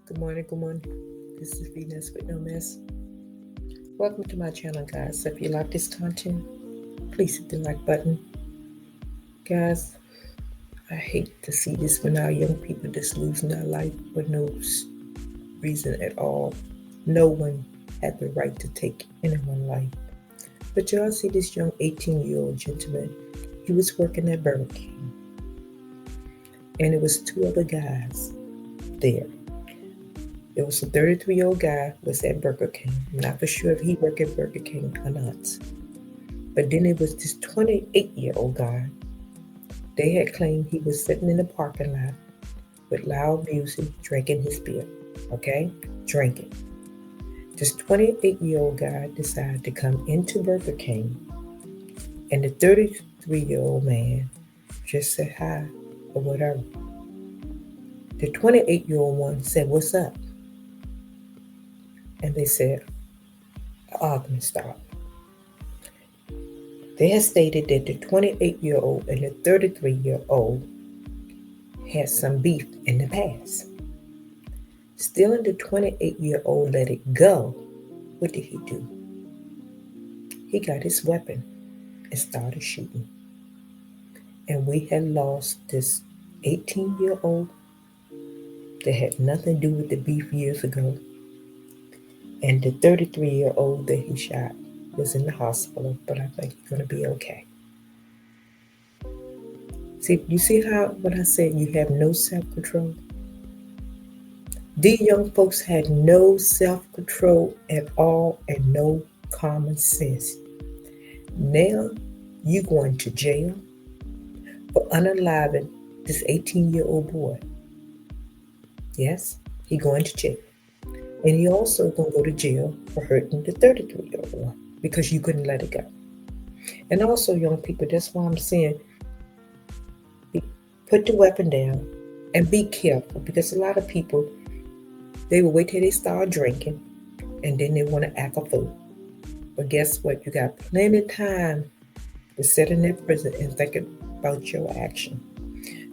Good morning, good morning. This is Venus with No Mess. Welcome to my channel, guys. If you like this content, please hit the like button. Guys, I hate to see this when our young people just losing their life for no reason at all. No one had the right to take anyone's life. But y'all see this young 18-year-old gentleman. He was working at Burger King. And it was two other guys there. There was a 33-year-old guy who was at Burger King. I'm not for sure if he worked at Burger King or not. But then it was this 28-year-old guy. They had claimed he was sitting in the parking lot with loud music, drinking his beer. Okay? Drinking. This 28-year-old guy decided to come into Burger King, and the 33-year-old man just said hi or whatever. The 28-year-old one said, "What's up?" And they said, "The argument stopped." They had stated that the 28-year-old and the 33-year-old had some beef in the past. Still, the 28-year-old let it go. What did he do? He got his weapon and started shooting. And we had lost this 18-year-old that had nothing to do with the beef years ago. And the 33-year-old that he shot was in the hospital, but I think he's going to be okay. See, you see how when I said you have no self-control? These young folks had no self-control at all and no common sense. Now you going to jail for unaliving this 18-year-old boy. Yes, he going to jail. And he also going to go to jail for hurting the 33-year-old boy because you couldn't let it go. And also, young people, that's why I'm saying put the weapon down and be careful, because a lot of people, they will wait till they start drinking and then they want to act a fool. But guess what? You got plenty of time to sit in that prison and think about your action.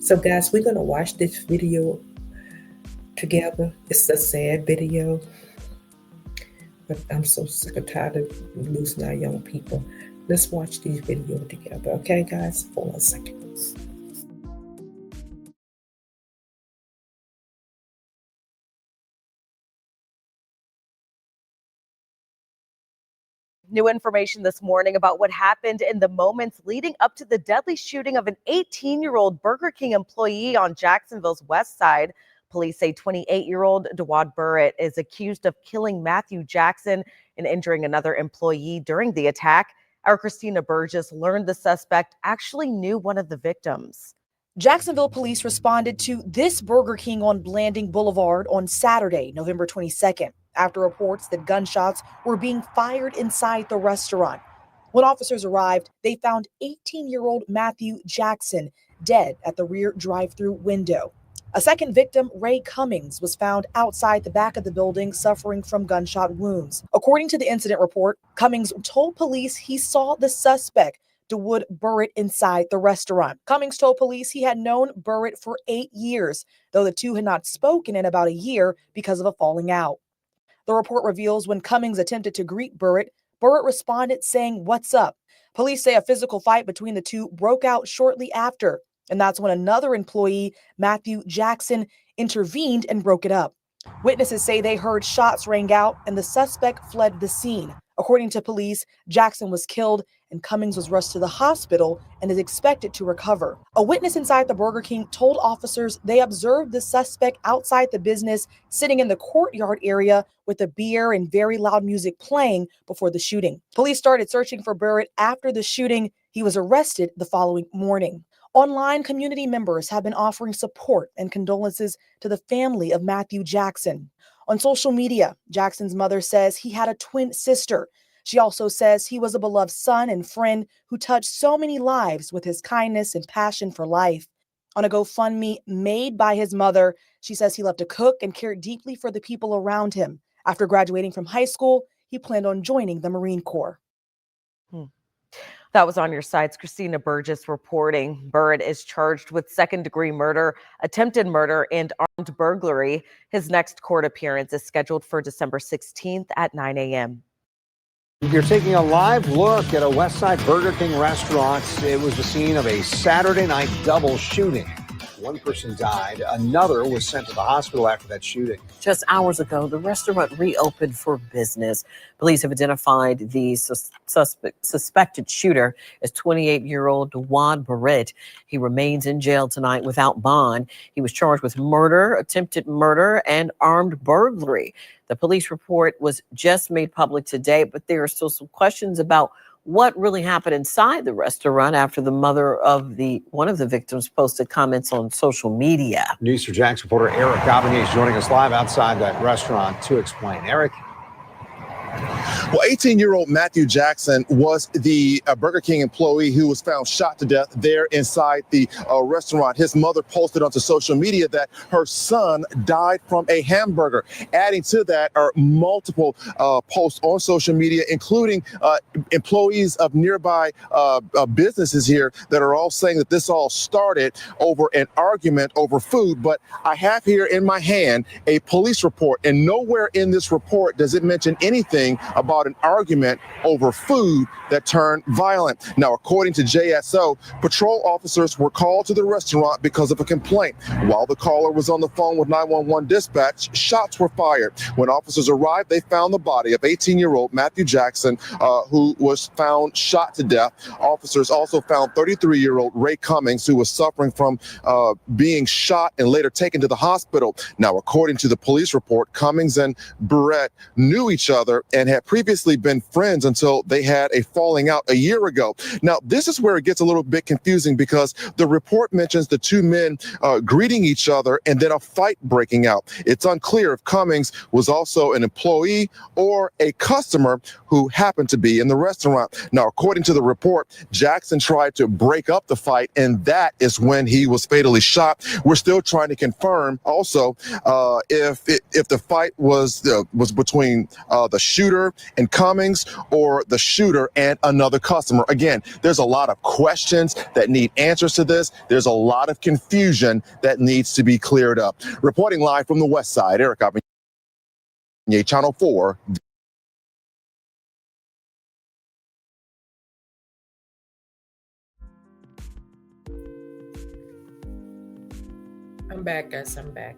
So guys, we're going to watch this video together. It's a sad video, but I'm so sick and tired of losing our young people. Let's watch these videos together. Okay, guys? For 1 second. New information this morning about what happened in the moments leading up to the deadly shooting of an 18-year-old Burger King employee on Jacksonville's Westside. Police say 28-year-old Dawud Burritt is accused of killing Matthew Jackson and injuring another employee during the attack. Our Christina Burgess learned the suspect actually knew one of the victims. Jacksonville police responded to this Burger King on Blanding Boulevard on Saturday, November 22nd, after reports that gunshots were being fired inside the restaurant. When officers arrived, they found 18-year-old Matthew Jackson dead at the rear drive-through window. A second victim, Ray Cummings, was found outside the back of the building suffering from gunshot wounds. According to the incident report, Cummings told police he saw the suspect, Dawud Burritt, inside the restaurant. Cummings told police he had known Burritt for 8 years, though the two had not spoken in about a year because of a falling out. The report reveals when Cummings attempted to greet Burritt, Burritt responded saying, "What's up?" Police say a physical fight between the two broke out shortly after, and that's when another employee, Matthew Jackson, intervened and broke it up. Witnesses say they heard shots ring out and the suspect fled the scene. According to police, Jackson was killed and Cummings was rushed to the hospital and is expected to recover. A witness inside the Burger King told officers they observed the suspect outside the business sitting in the courtyard area with a beer and very loud music playing before the shooting. Police started searching for Burritt after the shooting. He was arrested the following morning. Online, community members have been offering support and condolences to the family of Matthew Jackson. On social media, Jackson's mother says he had a twin sister. She also says he was a beloved son and friend who touched so many lives with his kindness and passion for life. On a GoFundMe made by his mother, she says he loved to cook and cared deeply for the people around him. After graduating from high school, he planned on joining the Marine Corps. That was on your side's Christina Burgess reporting. Burritt is charged with second-degree murder, attempted murder, and armed burglary. His next court appearance is scheduled for December 16th at 9 a.m. You're taking a live look at a Westside Burger King restaurant. It was the scene of a Saturday night double shooting. One person died. Another was sent to the hospital after that shooting. Just hours ago, the restaurant reopened for business. Police have identified the suspected shooter as 28-year-old Dawud Burritt. He remains in jail tonight without bond. He was charged with murder, attempted murder, and armed burglary. The police report was just made public today, but there are still some questions about what really happened inside the restaurant after the mother of one of the victims posted comments on social media. News 4 Jax reporter Eric Gavinier is joining us live outside that restaurant to explain. Eric. Well, 18-year-old Matthew Jackson was the Burger King employee who was found shot to death there inside the restaurant. His mother posted onto social media that her son died from a hamburger. Adding to that are multiple posts on social media, including employees of nearby businesses here that are all saying that this all started over an argument over food. But I have here in my hand a police report, and nowhere in this report does it mention anything about an argument over food that turned violent. Now, according to JSO, patrol officers were called to the restaurant because of a complaint. While the caller was on the phone with 911 dispatch, shots were fired. When officers arrived, they found the body of 18-year-old Matthew Jackson, who was found shot to death. Officers also found 33-year-old Ray Cummings, who was suffering from being shot and later taken to the hospital. Now, according to the police report, Cummings and Burritt knew each other and had previously been friends until they had a falling out a year ago. Now, this is where it gets a little bit confusing because the report mentions the two men greeting each other and then a fight breaking out. It's unclear if Cummings was also an employee or a customer who happened to be in the restaurant. Now, according to the report, Jackson tried to break up the fight, and that is when he was fatally shot. We're still trying to confirm also if the fight was between the shooter and Cummings or the shooter and another customer. Again, there's a lot of questions that need answers to this. There's a lot of confusion that needs to be cleared up. Reporting live from the West Side, Eric Gavinier, Channel 4. I'm back, guys. I'm back.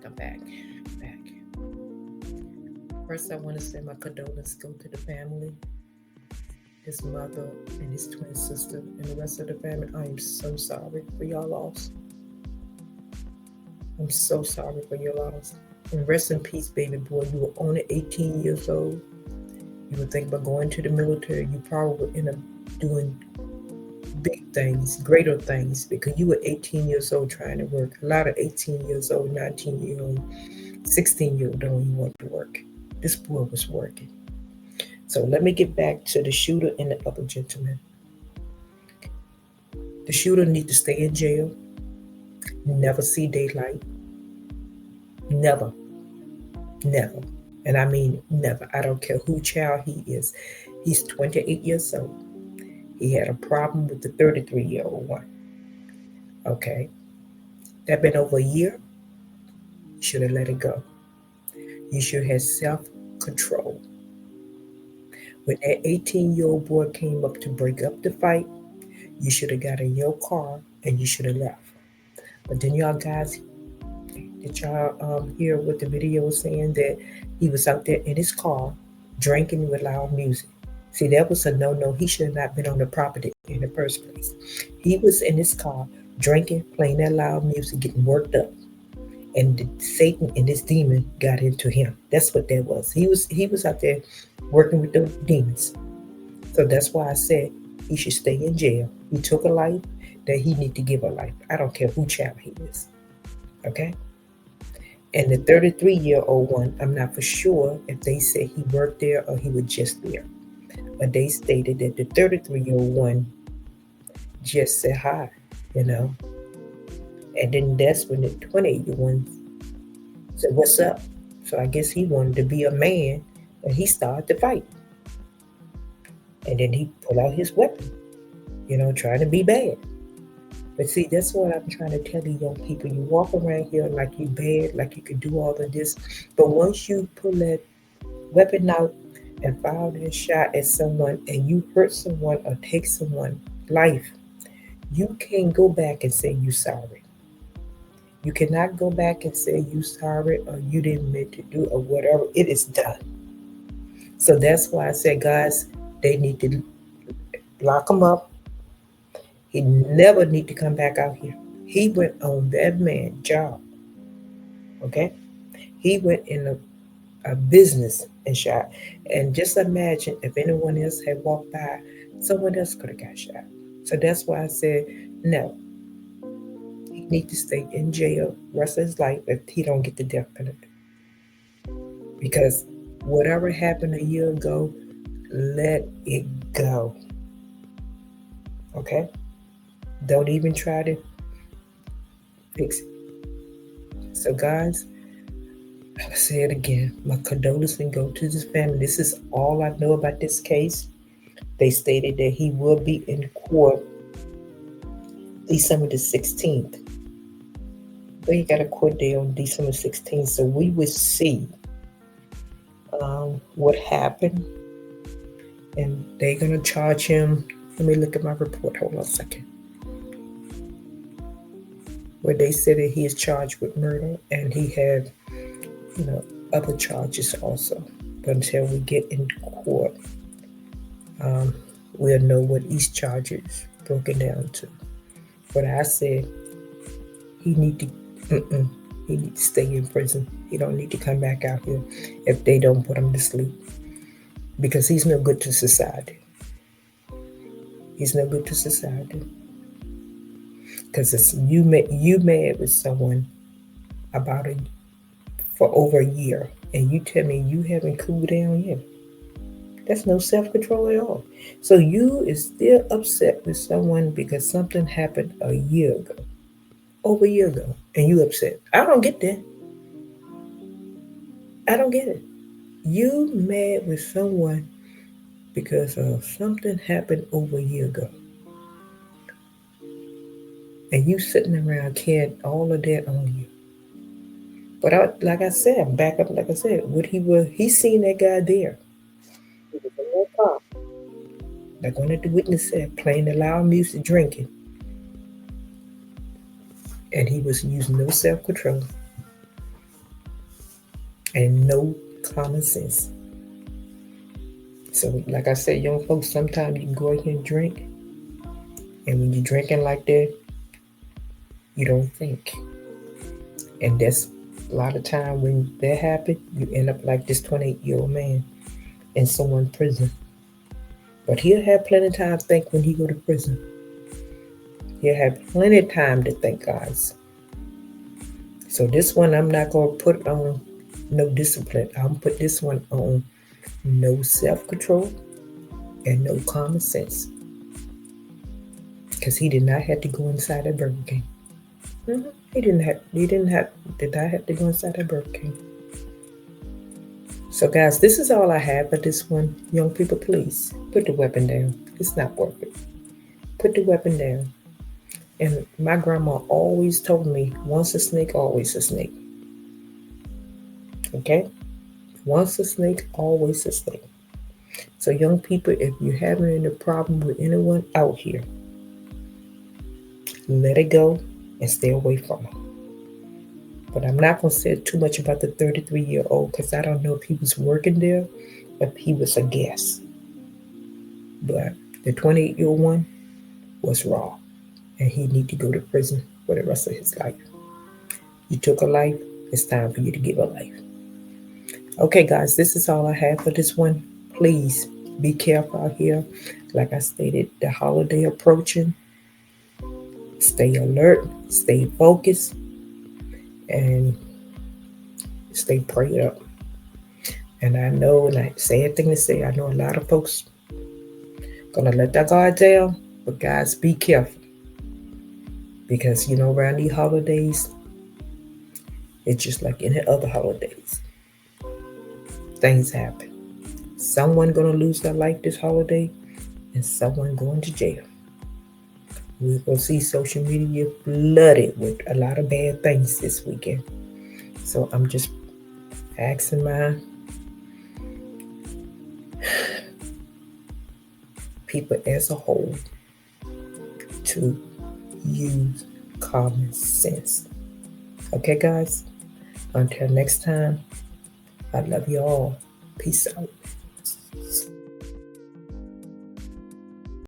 First, I want to send my condolences go to the family, his mother and his twin sister and the rest of the family. I am so sorry for your loss. I'm so sorry for your loss. And rest in peace, baby boy. You were only 18 years old. You were thinking about going to the military. You probably would end up doing big things, greater things, because you were 18 years old trying to work. A lot of 18 years old, 19-year-old, 16-year-old don't even want to work. This boy was working. So let me get back to the shooter and the other gentleman. The shooter needs to stay in jail, never see daylight, never. And I mean never. I don't care who child he is. He's 28 years old. He had a problem with the 33-year-old one. Okay. That been over a year. You should have let it go. You should have self-control. When that 18-year-old boy came up to break up the fight, you should have got in your car and you should have left. But then y'all guys, did y'all hear what the video was saying, that he was out there in his car drinking with loud music? See, that was a no-no. He should have not been on the property in the first place. He was in his car drinking, playing that loud music, getting worked up. And Satan and this demon got into him. That's what that was. He was out there working with the demons. So that's why I said he should stay in jail. He took a life that he need to give a life. I don't care who child he is. Okay? And the 33-year-old one, I'm not for sure if they said he worked there or he was just there. But they stated that the 33-year-old one just said hi, And then that's when the 28-year-old one said, "What's up?" So I guess he wanted to be a man, and he started to fight. And then he pulled out his weapon. trying to be bad. But see, that's what I'm trying to tell you young people. You walk around here like you bad, like you can do all of this. But once you pull that weapon out and fire that shot at someone and you hurt someone or take someone's life, you can't go back and say you sorry. You cannot go back and say you sorry or you didn't mean to do or whatever. It is done. So that's why I said, guys, they need to lock him up. He never need to come back out here. He went on that man's job. Okay? He went in a business and shot. And just imagine if anyone else had walked by, someone else could have got shot. So that's why I said, no. He needs to stay in jail the rest of his life if he don't get the death penalty. Because whatever happened a year ago, let it go. Okay? Don't even try to fix it. So guys, I'll say it again. My condolences go to this family. This is all I know about this case. They stated that he will be in court December the 16th. But he got a court date on December 16th. So we will see what happened. And they're going to charge him. Let me look at my report. Hold on a second. Where they said that he is charged with murder and he had, other charges also. But until we get in court, we'll know what each charge is broken down to. But I said he need to stay in prison. He don't need to come back out here if they don't put him to sleep. Because he's no good to society. He's no good to society. Because it's you mad with someone for over a year, and you tell me you haven't cooled down yet. That's no self-control at all. So you is still upset with someone because something happened a year ago, over a year ago, and you upset. I don't get that. I don't get it. You mad with someone because of something happened over a year ago. And you sitting around carrying all of that on you. But like I said, he seen that guy there. He was in that car. Like one of the witnesses said, playing the loud music, drinking. And he was using no self-control. And no common sense. So like I said, young folks, sometimes you can go out here and drink. And when you're drinking like that, you don't think. And that's a lot of time when that happens, you end up like this 28-year-old man in someone's prison. But he'll have plenty of time to think when he go to prison. He'll have plenty of time to think, guys. So this one, I'm not going to put on no discipline. I'm going to put this one on no self-control and no common sense. Because he did not have to go inside a Burger King. He did not have to go inside a Burger King. So guys, this is all I have for this one. Young people, please put the weapon down. It's not worth it. Put the weapon down. And my grandma always told me, once a snake, always a snake. Okay? Once a snake, always a snake. So young people, if you're having any problem with anyone out here, let it go and stay away from them. But I'm not going to say too much about the 33-year-old because I don't know if he was working there or if he was a guest. But the 28-year-old one was raw. And he need to go to prison for the rest of his life. You took a life, it's time for you to give a life. Okay, guys, this is all I have for this one. Please be careful out here. Like I stated, the holiday approaching. Stay alert, stay focused, and stay prayed up. And I know, and I sad thing to say, I know a lot of folks gonna let their guard down, but guys, be careful. Because, around these holidays, it's just like any other holidays. Things happen. Someone gonna lose their life this holiday, and someone going to jail. We're going to see social media flooded with a lot of bad things this weekend. So I'm just asking my people as a whole to use common sense. Okay, guys? Until next time, I love you all. Peace out.